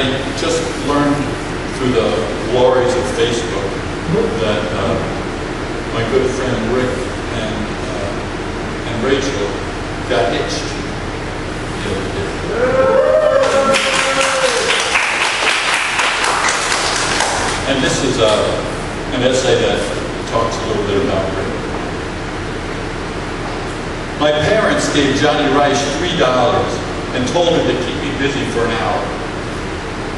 I just learned through the glories of Facebook that my good friend Rick and Rachel got hitched the other day. And this is an essay that talks a little bit about Rick. My parents gave Johnny Rice $3 and told him to keep me busy for an hour.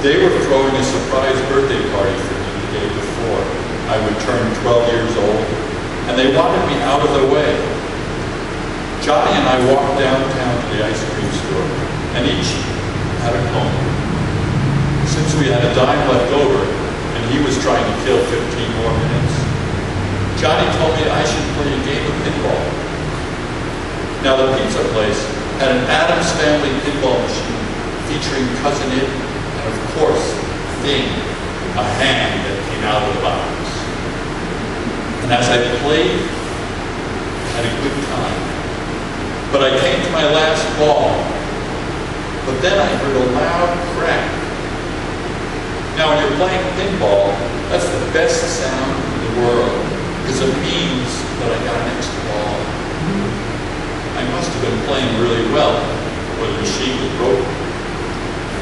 They were throwing a surprise birthday party for me the day before I would turn 12 years old, and they wanted me out of their way. Johnny and I walked downtown to the ice cream store, and each had a cone. Since we had a dime left over, and he was trying to kill 15 more minutes, Johnny told me I should play a game of pinball. Now the pizza place had an Addams Family pinball machine featuring Cousin It, and of course, Thing, a hand that came out of the box. And as I played, I had a good time. But I came to my last ball. But then I heard a loud crack. Now when you're playing pinball, that's the best sound in the world, because it means that I got an extra ball. I must have been playing really well, or the machine was broken,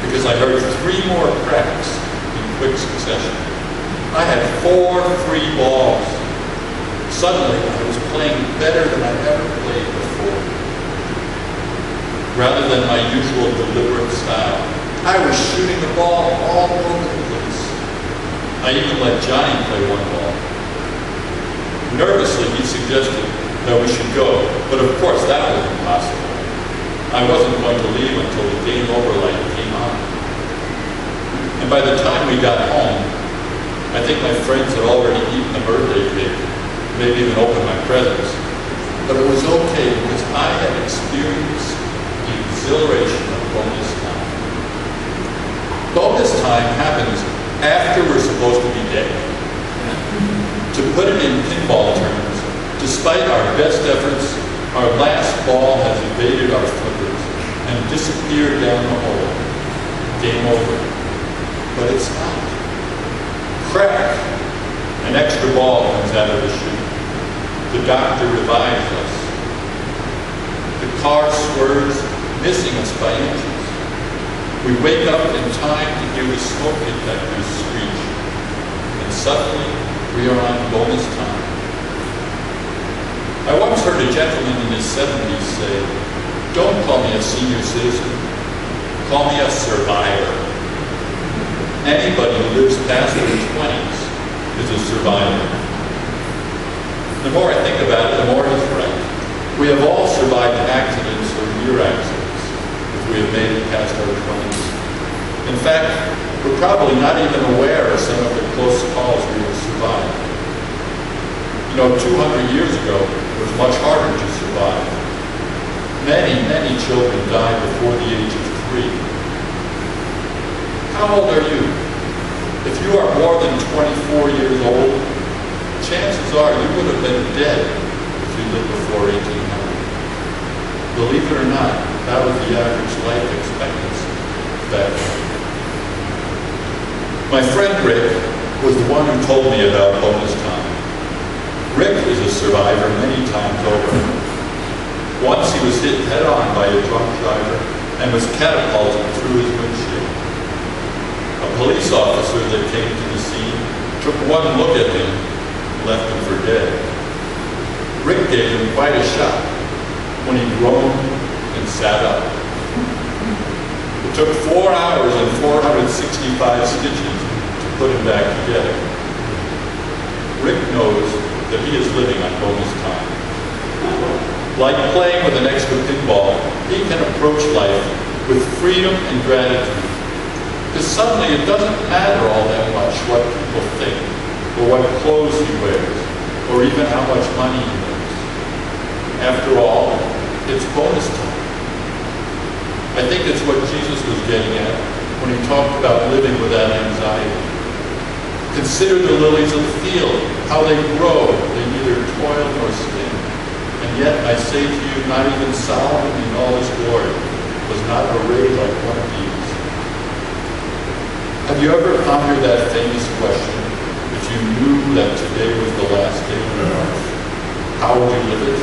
because I heard 3 more cracks in quick succession. I had 4 free balls. Suddenly, I was playing better than I'd ever played before. Rather than my usual deliberate style, I was shooting the ball all over the place. I even let Johnny play 1 ball. Nervously, he suggested that we should go, but of course that was impossible. I wasn't going to leave until the game over light came on. And by the time we got home, I think my friends had already eaten the birthday cake, maybe even opened my presents. But it was okay because I had experienced the exhilaration of bonus time. Bonus time happens after we're supposed to be dead. To put it in pinball terms, despite our best efforts, our last ball has evaded our flippers and disappeared down the hole. Game over. But it's not. Crack! An extra ball comes out of the chute. The doctor revives us. The car swerves, missing us by inches. We wake up in time to hear the smoke detectors screech. And suddenly, we are on bonus time. I once heard a gentleman in his 70s say, "Don't call me a senior citizen, call me a survivor." Anybody who lives past their 20s is a survivor. The more I think about it, the more he's right. We have all survived accidents or near accidents if we have made it past our 20s. In fact, we're probably not even aware of some of the close calls we have survived. You know, 200 years ago, it was much harder to survive. Many, many children died before the age of 3. How old are you? If you are more than 24 years old, chances are you would have been dead if you lived before 1800. Believe it or not, that was the average life expectancy back then. My friend Rick was the one who told me about bonus time. Rick is a survivor many times over. Once he was hit head-on by a drunk driver and was catapulted through his windshield. A police officer that came to the scene took one look at him and left him for dead. Rick gave him quite a shock when he groaned and sat up. It took 4 hours and 465 stitches to put him back together. Rick knows that he is living on bonus time. Like playing with an extra pinball, he can approach life with freedom and gratitude. Because suddenly it doesn't matter all that much what people think, or what clothes he wears, or even how much money he makes. After all, it's bonus time. I think it's what Jesus was getting at when he talked about living without anxiety. Consider the lilies of the field, how they grow, they neither toil nor spin. And yet I say to you, not even Solomon in all his glory was not arrayed like one of these. Have you ever pondered that famous question, if you knew that today was the last day of your life, how would you live it?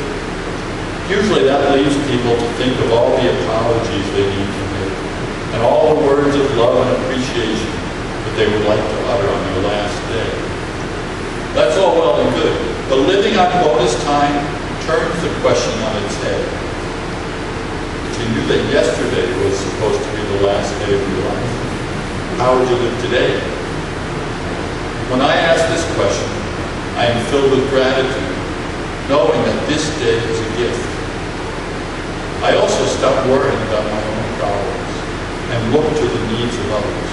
Usually that leaves people to think of all the apologies they need to make, and all the words of love and appreciation that they would like to utter on their last day. That's all well and good, but living on bonus time turns the question on its head. If you knew that yesterday was supposed to be the last day of your life, how would you live today? When I ask this question, I am filled with gratitude, knowing that this day is a gift. I also stop worrying about my own problems and look to the needs of others.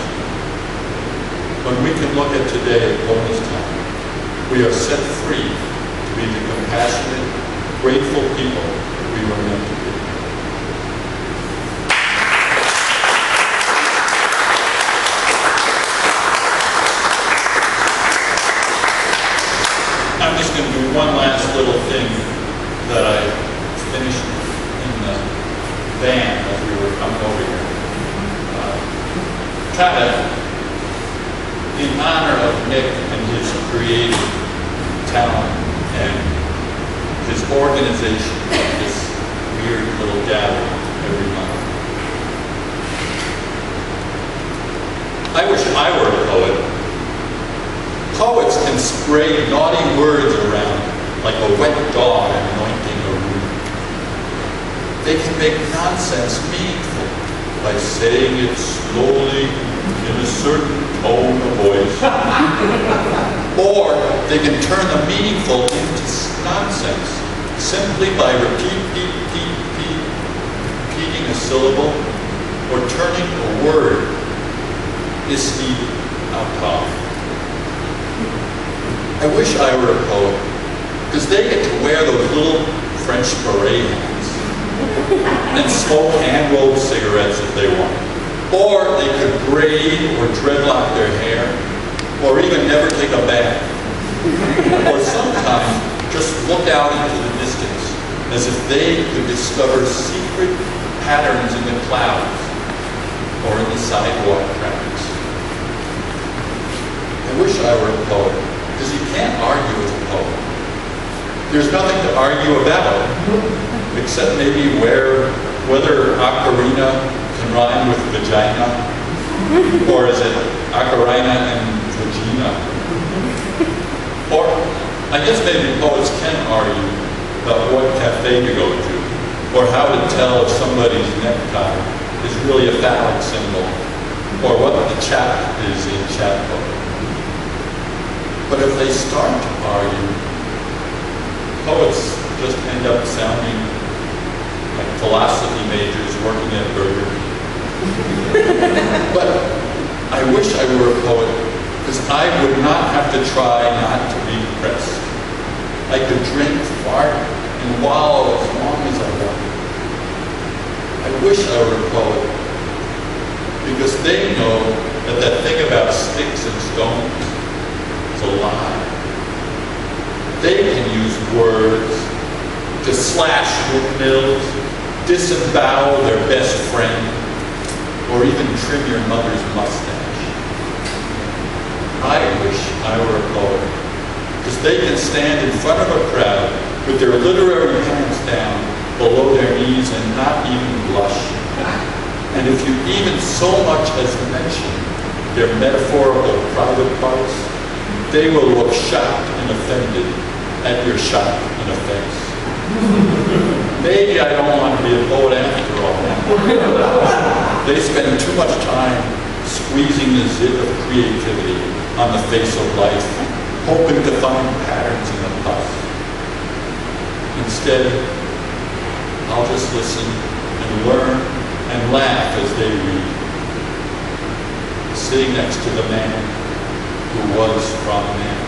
When we can look at today at bonus time, we are set free to be the compassionate, grateful people we were meant to be. I'm just going to do one last little thing that I finished in the van as we were coming over here. Kind of in honor of Nick and his creative talent and his organization of this weird little gathering every month. I wish I were a poet. Poets can spray naughty words around like a wet dog anointing a room. They can make nonsense meaningful by saying it slowly in a certain tone of voice. Or they can turn the meaningful into nonsense simply by repeating a syllable or turning a word out of. I wish I were a poet, because they get to wear those little French beret hats and smoke hand-rolled cigarettes if they want. Or they could braid or dreadlock their hair, or even never take a bath. Or sometimes just look out into the distance as if they could discover secret patterns in the clouds or in the sidewalk cracks. I wish I were a poet, because you can't argue with a poet. There's nothing to argue about, except maybe whether ocarina can rhyme with vagina, or is it ocarina and vagina? Or I guess maybe poets can argue about what cafe to go to, or how to tell if somebody's necktie is really a phallic symbol, or what the chap is in chapbook. But if they start to argue, poets just end up sounding like philosophy majors working at Burger King. But I wish I were a poet, because I would not have to try not to be depressed. I could drink, fart, and wallow as long as I wanted. I wish I were a poet, because they know that thing about sticks and stones, a lie. They can use words to slash windmills, disembowel their best friend, or even trim your mother's mustache. I wish I were a poet, because they can stand in front of a crowd with their literary pants down below their knees and not even blush. And if you even so much as mention their metaphorical private parts, they will look shocked and offended at your shock and offense. Maybe I don't want to be a poet after all. They spend too much time squeezing the zip of creativity on the face of life, hoping to find patterns in the pus. Instead, I'll just listen and learn and laugh as they read, sitting next to the man who was from man.